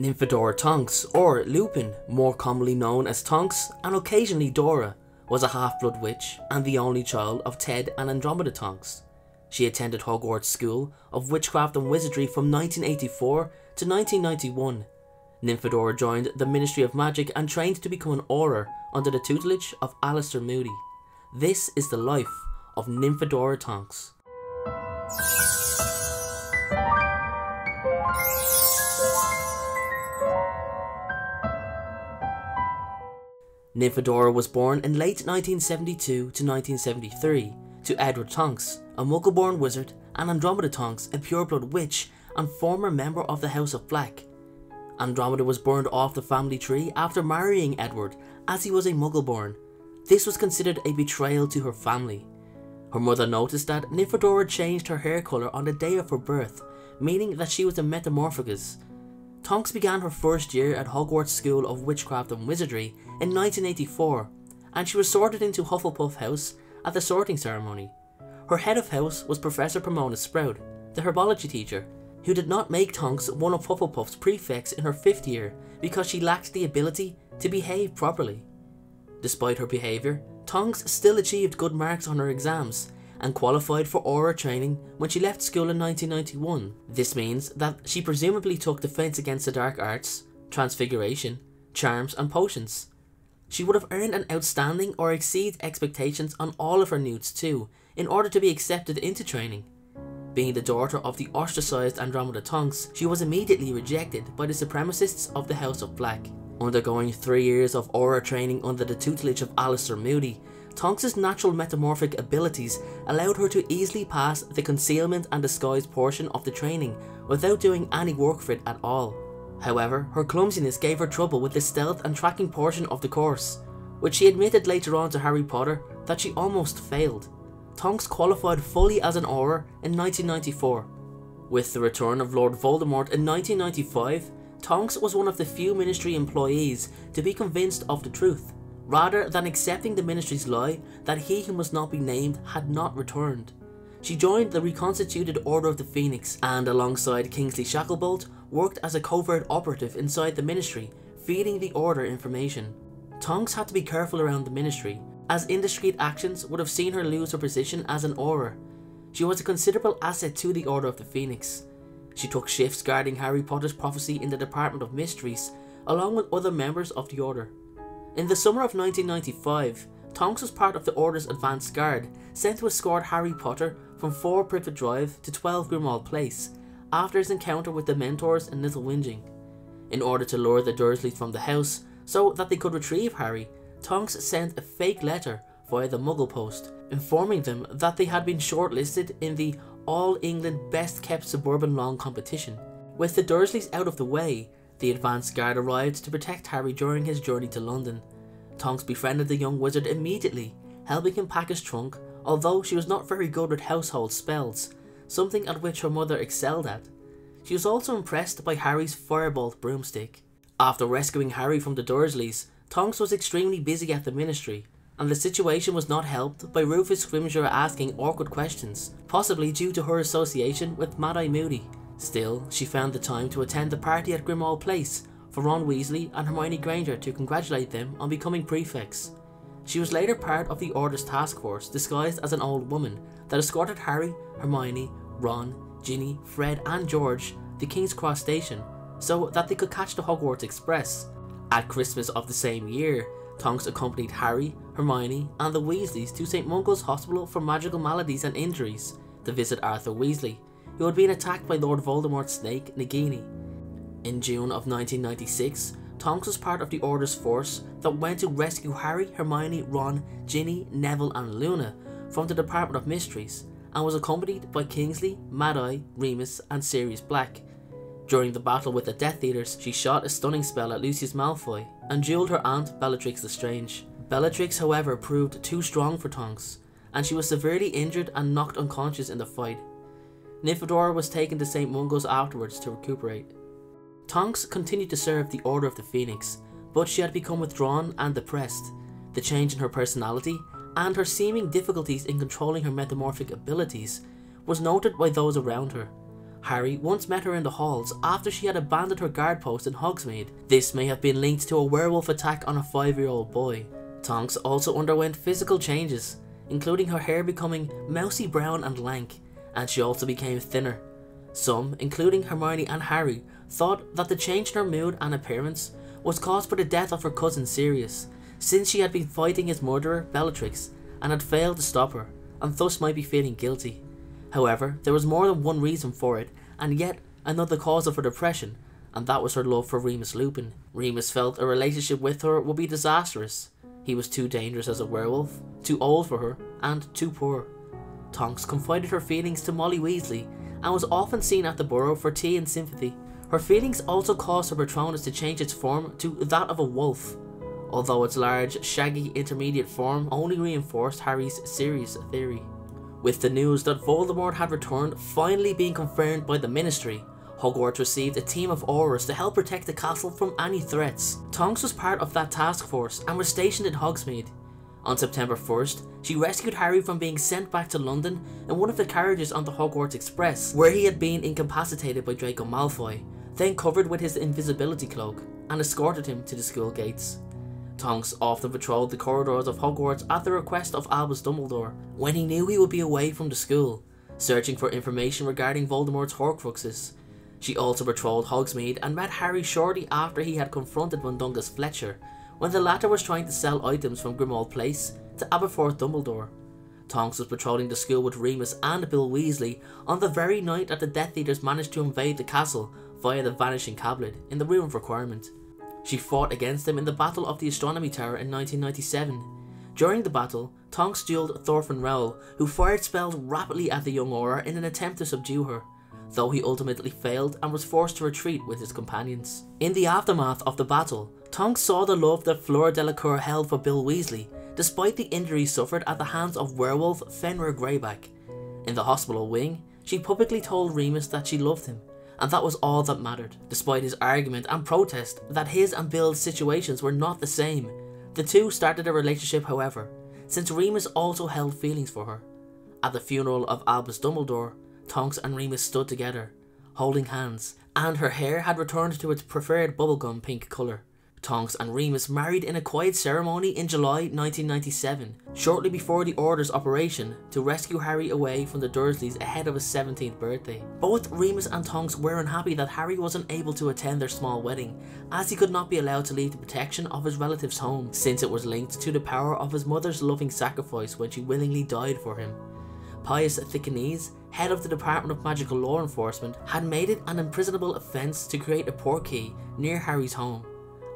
Nymphadora Tonks, or Lupin, more commonly known as Tonks and occasionally Dora, was a half-blood witch and the only child of Ted and Andromeda Tonks. She attended Hogwarts School of Witchcraft and Wizardry from 1984 to 1991. Nymphadora joined the Ministry of Magic and trained to become an Auror under the tutelage of Alastor Moody. This is the life of Nymphadora Tonks. Nymphadora was born in late 1972 to 1973 to Edward Tonks, a Muggle-born wizard, and Andromeda Tonks, a pure-blood witch and former member of the House of Black. Andromeda was burned off the family tree after marrying Edward, as he was a Muggle-born. This was considered a betrayal to her family. Her mother noticed that Nymphadora changed her hair colour on the day of her birth, meaning that she was a metamorphosis. Tonks began her first year at Hogwarts School of Witchcraft and Wizardry in 1984, and she was sorted into Hufflepuff House at the sorting ceremony. Her head of house was Professor Pomona Sprout, the herbology teacher, who did not make Tonks one of Hufflepuff's prefects in her 5th year because she lacked the ability to behave properly. Despite her behaviour, Tonks still achieved good marks on her exams and qualified for Auror training when she left school in 1991. This means that she presumably took Defence Against the Dark Arts, Transfiguration, Charms and Potions. She would have earned an outstanding or exceed expectations on all of her newts too, in order to be accepted into training. Being the daughter of the ostracised Andromeda Tonks, she was immediately rejected by the supremacists of the House of Black. Undergoing 3 years of Auror training under the tutelage of Alastor Moody, Tonks' natural metamorphic abilities allowed her to easily pass the concealment and disguise portion of the training without doing any work for it at all. However, her clumsiness gave her trouble with the stealth and tracking portion of the course, which she admitted later on to Harry Potter that she almost failed. Tonks qualified fully as an Auror in 1994. With the return of Lord Voldemort in 1995, Tonks was one of the few Ministry employees to be convinced of the truth, rather than accepting the Ministry's lie that he who must not be named had not returned. She joined the reconstituted Order of the Phoenix and, alongside Kingsley Shacklebolt, worked as a covert operative inside the Ministry, feeding the Order information. Tonks had to be careful around the Ministry, as indiscreet actions would have seen her lose her position as an Auror. She was a considerable asset to the Order of the Phoenix. She took shifts guarding Harry Potter's prophecy in the Department of Mysteries, along with other members of the Order. In the summer of 1995, Tonks was part of the Order's advance guard, sent to escort Harry Potter from 4 Privet Drive to 12 Grimmauld Place, after his encounter with the Mentors in Little Whinging. In order to lure the Dursleys from the house, so that they could retrieve Harry, Tonks sent a fake letter via the Muggle Post, informing them that they had been shortlisted in the All England Best Kept Suburban Lawn competition. With the Dursleys out of the way, the advance guard arrived to protect Harry during his journey to London. Tonks befriended the young wizard immediately, helping him pack his trunk, although she was not very good with household spells, something at which her mother excelled at. She was also impressed by Harry's firebolt broomstick. After rescuing Harry from the Dursleys, Tonks was extremely busy at the Ministry, and the situation was not helped by Rufus Scrimgeour asking awkward questions, possibly due to her association with Mad-Eye Moody. Still, she found the time to attend the party at Grimmauld Place for Ron Weasley and Hermione Granger to congratulate them on becoming prefects. She was later part of the Order's task force disguised as an old woman that escorted Harry, Hermione, Ron, Ginny, Fred and George to King's Cross Station so that they could catch the Hogwarts Express. At Christmas of the same year, Tonks accompanied Harry, Hermione and the Weasleys to St Mungo's Hospital for Magical Maladies and Injuries to visit Arthur Weasley, who had been attacked by Lord Voldemort's snake, Nagini. In June of 1996, Tonks was part of the Order's force that went to rescue Harry, Hermione, Ron, Ginny, Neville and Luna from the Department of Mysteries, and was accompanied by Kingsley, Mad-Eye, Remus and Sirius Black. During the battle with the Death Eaters, she shot a stunning spell at Lucius Malfoy and duelled her aunt Bellatrix Lestrange. Bellatrix, however, proved too strong for Tonks, and she was severely injured and knocked unconscious in the fight. Nymphadora was taken to St Mungo's afterwards to recuperate. Tonks continued to serve the Order of the Phoenix, but she had become withdrawn and depressed. The change in her personality and her seeming difficulties in controlling her metamorphic abilities was noted by those around her. Harry once met her in the halls after she had abandoned her guard post in Hogsmeade. This may have been linked to a werewolf attack on a 5-year-old boy. Tonks also underwent physical changes, including her hair becoming mousy brown and lank, and she also became thinner. Some, including Hermione and Harry, thought that the change in her mood and appearance was caused by the death of her cousin Sirius, since she had been fighting his murderer Bellatrix and had failed to stop her, and thus might be feeling guilty. However, there was more than one reason for it, and yet another cause of her depression, and that was her love for Remus Lupin. Remus felt a relationship with her would be disastrous. He was too dangerous as a werewolf, too old for her, and too poor. Tonks confided her feelings to Molly Weasley, and was often seen at the Burrow for tea and sympathy. Her feelings also caused her Patronus to change its form to that of a wolf, although its large, shaggy intermediate form only reinforced Harry's Sirius theory. With the news that Voldemort had returned finally being confirmed by the Ministry, Hogwarts received a team of Aurors to help protect the castle from any threats. Tonks was part of that task force and was stationed in Hogsmeade. On September 1st, she rescued Harry from being sent back to London in one of the carriages on the Hogwarts Express, where he had been incapacitated by Draco Malfoy, then covered with his invisibility cloak, and escorted him to the school gates. Tonks often patrolled the corridors of Hogwarts at the request of Albus Dumbledore, when he knew he would be away from the school, searching for information regarding Voldemort's Horcruxes. She also patrolled Hogsmeade and met Harry shortly after he had confronted Mundungus Fletcher, when the latter was trying to sell items from Grimmauld Place to Aberforth Dumbledore. Tonks was patrolling the school with Remus and Bill Weasley on the very night that the Death Eaters managed to invade the castle via the Vanishing Cabinet in the Room of Requirement. She fought against them in the Battle of the Astronomy Tower in 1997. During the battle, Tonks duelled Thorfinn Rowell, who fired spells rapidly at the young Auror in an attempt to subdue her, though he ultimately failed and was forced to retreat with his companions. In the aftermath of the battle, Tonks saw the love that Fleur Delacour held for Bill Weasley, despite the injuries suffered at the hands of werewolf Fenrir Greyback. In the hospital wing, she publicly told Remus that she loved him, and that was all that mattered. Despite his argument and protest that his and Bill's situations were not the same, the two started a relationship however, since Remus also held feelings for her. At the funeral of Albus Dumbledore, Tonks and Remus stood together, holding hands, and her hair had returned to its preferred bubblegum pink colour. Tonks and Remus married in a quiet ceremony in July 1997, shortly before the Order's operation to rescue Harry away from the Dursleys ahead of his 17th birthday. Both Remus and Tonks were unhappy that Harry wasn't able to attend their small wedding, as he could not be allowed to leave the protection of his relative's home, since it was linked to the power of his mother's loving sacrifice when she willingly died for him. Pius Thicknesse, head of the Department of Magical Law Enforcement, had made it an imprisonable offence to create a portkey near Harry's home,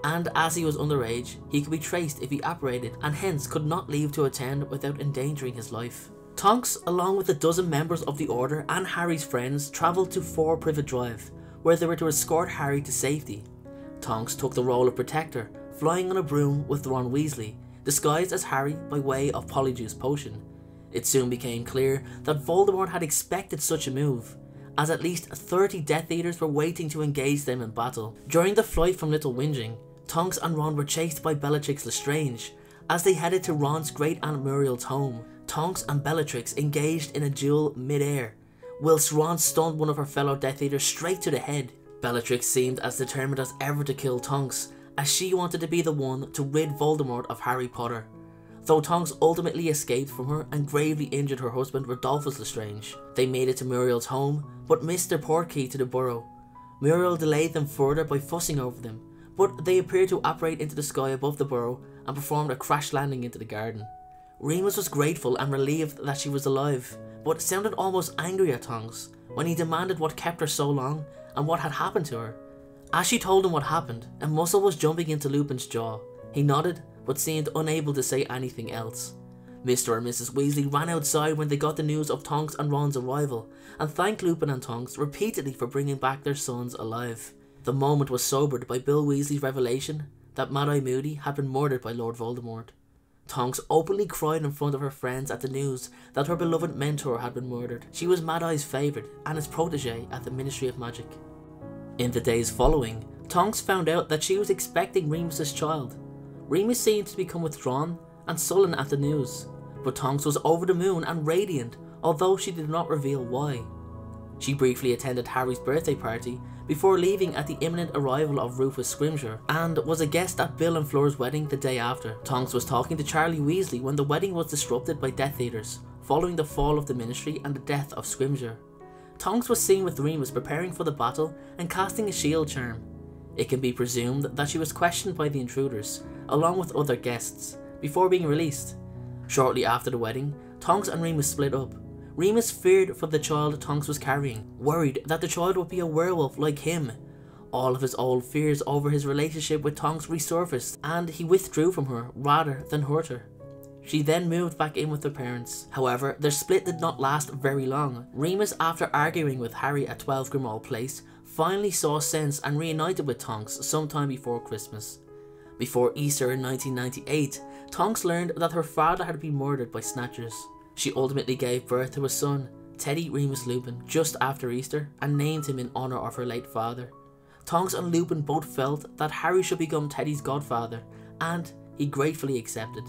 and as he was underage, he could be traced if he apparated and hence could not leave to attend without endangering his life. Tonks, along with a dozen members of the Order and Harry's friends, travelled to 4 Privet Drive, where they were to escort Harry to safety. Tonks took the role of protector, flying on a broom with Ron Weasley, disguised as Harry by way of Polyjuice Potion. It soon became clear that Voldemort had expected such a move, as at least 30 Death Eaters were waiting to engage them in battle. During the flight from Little Whinging, Tonks and Ron were chased by Bellatrix Lestrange as they headed to Ron's great aunt Muriel's home. Tonks and Bellatrix engaged in a duel mid-air, whilst Ron stunned one of her fellow Death Eaters straight to the head. Bellatrix seemed as determined as ever to kill Tonks, as she wanted to be the one to rid Voldemort of Harry Potter, though Tonks ultimately escaped from her and gravely injured her husband Rodolphus Lestrange. They made it to Muriel's home, but missed their portkey to the Burrow. Muriel delayed them further by fussing over them, but they appeared to apparate into the sky above the Burrow and performed a crash landing into the garden. Remus was grateful and relieved that she was alive, but sounded almost angry at Tonks when he demanded what kept her so long and what had happened to her. As she told him what happened, a muscle was jumping into Lupin's jaw. He nodded, but seemed unable to say anything else. Mr. and Mrs. Weasley ran outside when they got the news of Tonks and Ron's arrival, and thanked Lupin and Tonks repeatedly for bringing back their sons alive. The moment was sobered by Bill Weasley's revelation that Mad-Eye Moody had been murdered by Lord Voldemort. Tonks openly cried in front of her friends at the news that her beloved mentor had been murdered. She was Mad-Eye's favourite and his protege at the Ministry of Magic. In the days following, Tonks found out that she was expecting Remus's child. Remus seemed to become withdrawn and sullen at the news, but Tonks was over the moon and radiant, although she did not reveal why. She briefly attended Harry's birthday party before leaving at the imminent arrival of Rufus Scrimgeour, and was a guest at Bill and Fleur's wedding the day after. Tonks was talking to Charlie Weasley when the wedding was disrupted by Death Eaters, following the fall of the Ministry and the death of Scrimgeour. Tonks was seen with Remus preparing for the battle and casting a shield charm. It can be presumed that she was questioned by the intruders, along with other guests, before being released. Shortly after the wedding, Tonks and Remus split up. Remus feared for the child Tonks was carrying, worried that the child would be a werewolf like him. All of his old fears over his relationship with Tonks resurfaced, and he withdrew from her rather than hurt her. She then moved back in with her parents. However, their split did not last very long. Remus, after arguing with Harry at 12 Grimmauld Place, finally saw sense and reunited with Tonks sometime before Christmas. Before Easter in 1998, Tonks learned that her father had been murdered by Snatchers. She ultimately gave birth to a son, Teddy Remus Lupin, just after Easter, and named him in honour of her late father. Tonks and Lupin both felt that Harry should become Teddy's godfather, and he gratefully accepted.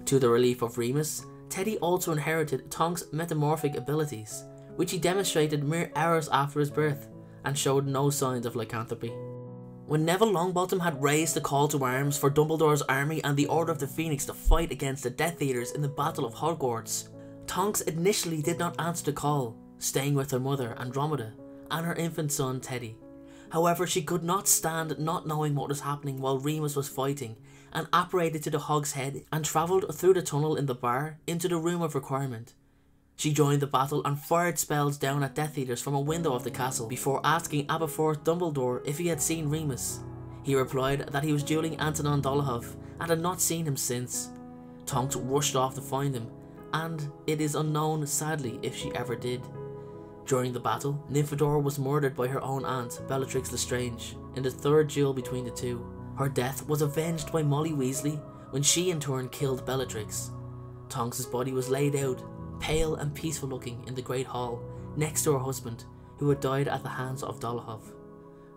To the relief of Remus, Teddy also inherited Tonks' metamorphic abilities, which he demonstrated mere hours after his birth, and showed no signs of lycanthropy. When Neville Longbottom had raised the call to arms for Dumbledore's army and the Order of the Phoenix to fight against the Death Eaters in the Battle of Hogwarts, Tonks initially did not answer the call, staying with her mother Andromeda and her infant son Teddy. However, she could not stand not knowing what was happening while Remus was fighting, and apparated to the Hog's Head and travelled through the tunnel in the bar into the Room of Requirement. She joined the battle and fired spells down at Death Eaters from a window of the castle before asking Aberforth Dumbledore if he had seen Remus. He replied that he was dueling Antonin Dolohov and had not seen him since. Tonks rushed off to find him, and it is unknown, sadly, if she ever did. During the battle, Nymphadora was murdered by her own aunt, Bellatrix Lestrange, in the third duel between the two. Her death was avenged by Molly Weasley when she in turn killed Bellatrix. Tonks' body was laid out, pale and peaceful looking, in the Great Hall, next to her husband, who had died at the hands of Dolohov.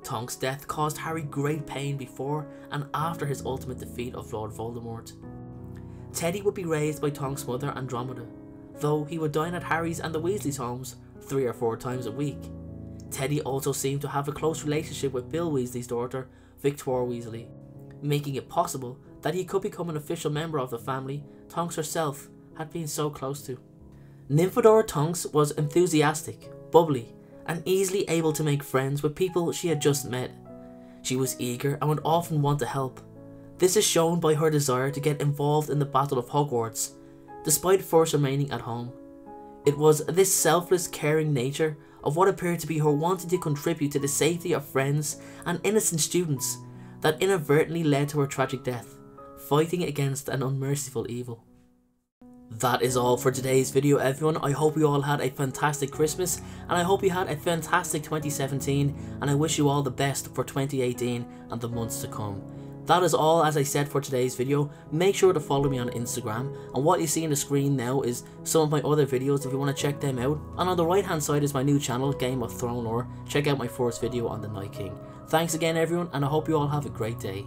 Tonks' death caused Harry great pain before and after his ultimate defeat of Lord Voldemort. Teddy would be raised by Tonks' mother Andromeda, though he would dine at Harry's and the Weasleys' homes 3 or 4 times a week. Teddy also seemed to have a close relationship with Bill Weasley's daughter, Victoire Weasley, making it possible that he could become an official member of the family Tonks herself had been so close to. Nymphadora Tonks was enthusiastic, bubbly, and easily able to make friends with people she had just met. She was eager and would often want to help. This is shown by her desire to get involved in the Battle of Hogwarts, despite first remaining at home. It was this selfless, caring nature of what appeared to be her wanting to contribute to the safety of friends and innocent students that inadvertently led to her tragic death, fighting against an unmerciful evil. That is all for today's video, everyone. I hope you all had a fantastic Christmas, and I hope you had a fantastic 2017, and I wish you all the best for 2018 and the months to come. That is all, as I said, for today's video. Make sure to follow me on Instagram, and what you see on the screen now is some of my other videos if you want to check them out, and on the right hand side is my new channel, Game of Throne Lore. Check out my first video on the Night King. Thanks again, everyone, and I hope you all have a great day.